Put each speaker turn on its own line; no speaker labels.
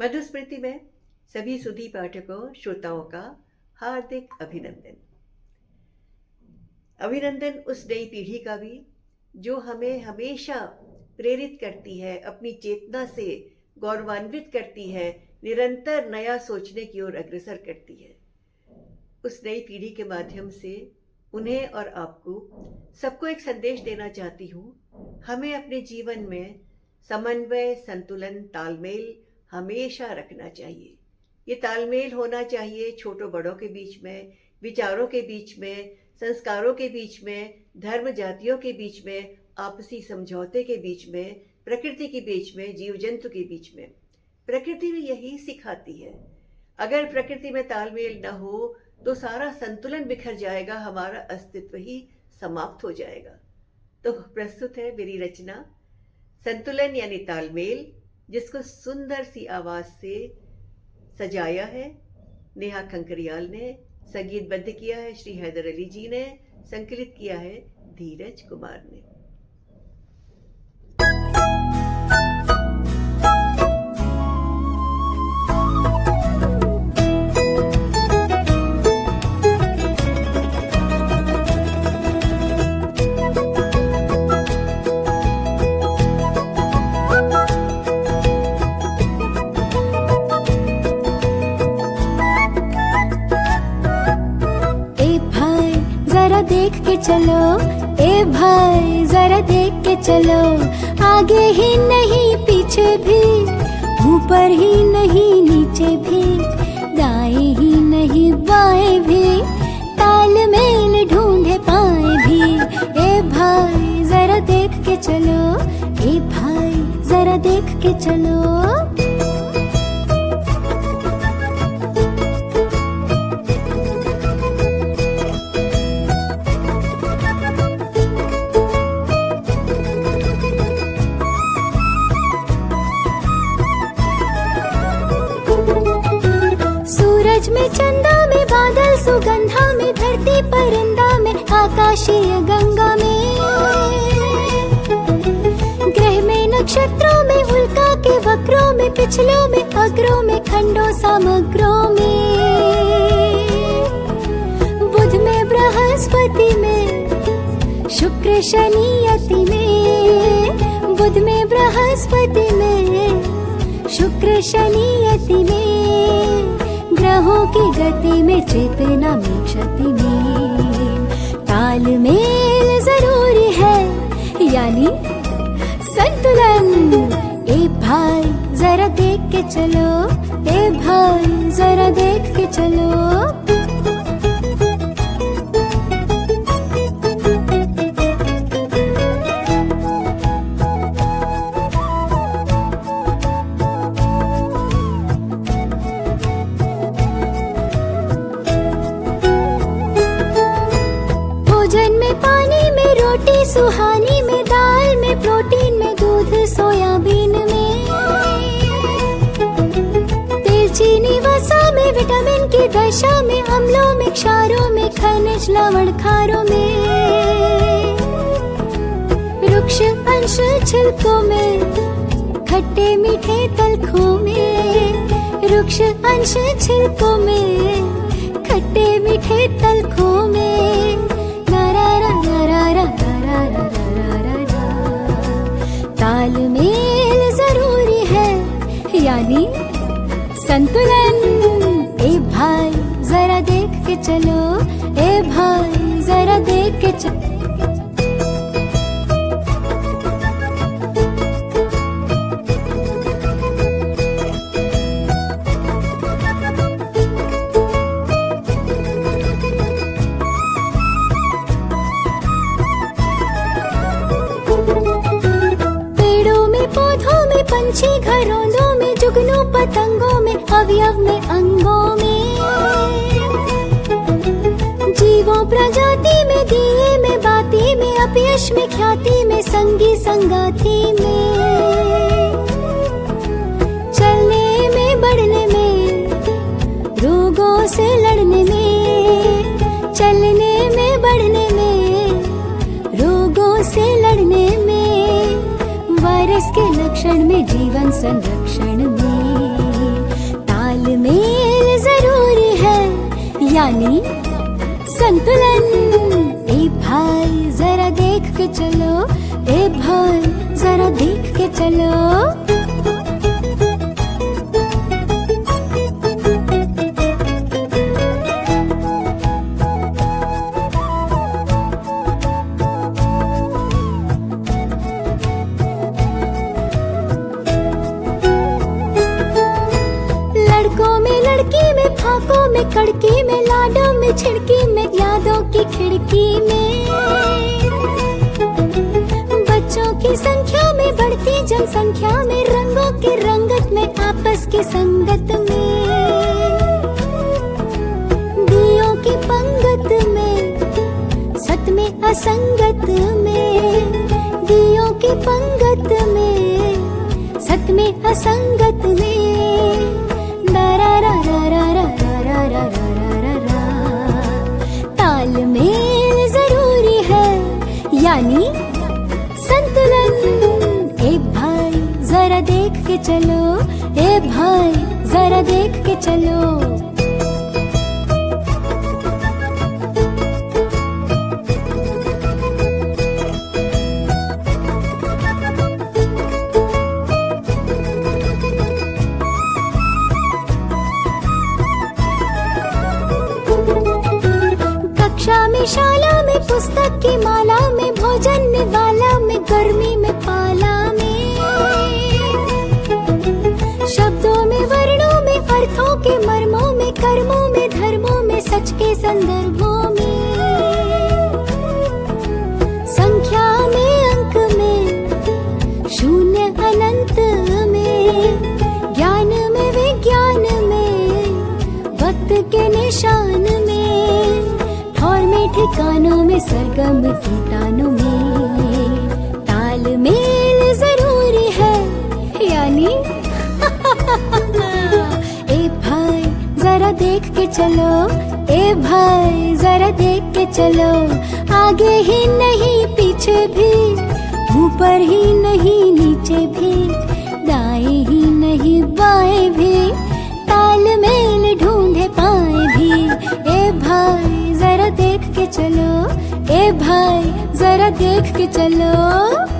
मधुस्मृति में सभी सुधी पाठकों श्रोताओं का हार्दिक अभिनंदन। अभिनंदन उस नई पीढ़ी का भी जो हमें हमेशा प्रेरित करती है, अपनी चेतना से गौरवान्वित करती है, निरंतर नया सोचने की ओर अग्रसर करती है। उस नई पीढ़ी के माध्यम से उन्हें और आपको सबको एक संदेश देना चाहती हूँ। हमें अपने जीवन में समन्वय, संतुलन, तालमेल हमेशा रखना चाहिए। ये तालमेल होना चाहिए छोटों बड़ों के बीच में, विचारों के बीच में, संस्कारों के बीच में, धर्म जातियों के बीच में, आपसी समझौते के बीच में, प्रकृति के बीच में, जीव जंतु के बीच में। प्रकृति भी यही सिखाती है। अगर प्रकृति में तालमेल न हो तो सारा संतुलन बिखर जाएगा, हमारा अस्तित्व ही समाप्त हो जाएगा। तो प्रस्तुत है मेरी रचना संतुलन यानी तालमेल, जिसको सुंदर सी आवाज से सजाया है नेहा खंकरियाल ने, संगीतबद्ध किया है श्री हैदर अली जी ने, संकलित किया है धीरज कुमार ने।
देख के चलो, ए भाई जरा देख के चलो, आगे ही नहीं पीछे भी, ऊपर ही नहीं नीचे भी, दाएं ही नहीं बाएं भी, तालमेल ढूंढे पाए भी। ए भाई जरा देख के चलो, ए भाई जरा देख के चलो। सूरज में, चंदा में, बादल सुगंधा में, धरती परिंदा में, आकाशीय गंगा में, ग्रह में, नक्षत्रों में, उल्का के वक्रों में, पिछलों में, अग्रों में, खंडों सामग्रों में, बुध में, बृहस्पति में, शुक्र शनि यति में, बुध में, बृहस्पति में, शुक्र शनि यति में, ग्रहों की गति में, चेतना में, क्षति में, तालमेल जरूरी है यानी संतुलन। ए भाई जरा देख के चलो, ए भाई जरा देख के चलो। रोटी सुहानी में, दाल में, प्रोटीन में, दूध सोयाबीन में, तेल चीनी वसा में, विटामिन की दशा में, अम्लों में, क्षारों में, खनिज लवण खारों में, वृक्ष अंश छिलकों में, खट्टे मीठे तलखों में, वृक्ष अंश छिलकों में, खट्टे मीठे तलखों में, तालमेल जरूरी है यानी संतुलन। ए भाई जरा देख के चलो, ए भाई जरा देख के चलो। पंछी घरोंदों में, जुगनू पतंगों में, अवयव में, अंगों में, जीवों प्रजाति में, दिए में, बाती में, अपयश में, ख्याति में, संगी संगाति में, चलने में, बढ़ने में, रोगों से लड़ने में, चलने में, बढ़ने में, रोगों से लड़ने में, वायरस के लक्षण में, जीवन संरक्षण में, यानी संतुलन। ए भाई जरा देख के चलो, ए भाई जरा देख के चलो। लड़की में, फाकों में, कड़की में, लाडों में, छिड़की में, यादों की खिड़की में। बच्चों की संख्या में, बढ़ती जनसंख्या में, रंगों की रंगत में, आपस की संगत में। दियों की पंगत में, सत में असंगत में। दियों की पंगत में, सत में असंगत में। तालमेल जरूरी है यानी संतुलन। ए भाई जरा देख के चलो, ए भाई जरा देख के चलो। शाला में, पुस्तक की माला में, भोजन निवाला में, गर्मी में, पाला में। शब्दों में, वर्णों में, अर्थों के मर्मों में, कर्मों में, धर्मों में, सच के संदर्भों में। संख्या में, अंक में, शून्य अनंत में। ज्ञान में, विज्ञान में, वक्त के निशान में। और में, ठिकानों में, सरगम की तानों में। तालमेल जरूरी है यानी ए भाई जरा देख के चलो, ए भाई जरा देख के चलो। आगे ही नहीं पीछे भी, ऊपर ही नहीं नीचे भी, दाएं ही नहीं बाएं भी, तालमेल ढूंढे पाए भी। ए भाई जरा देख के चलो, ए भाई जरा देख के चलो।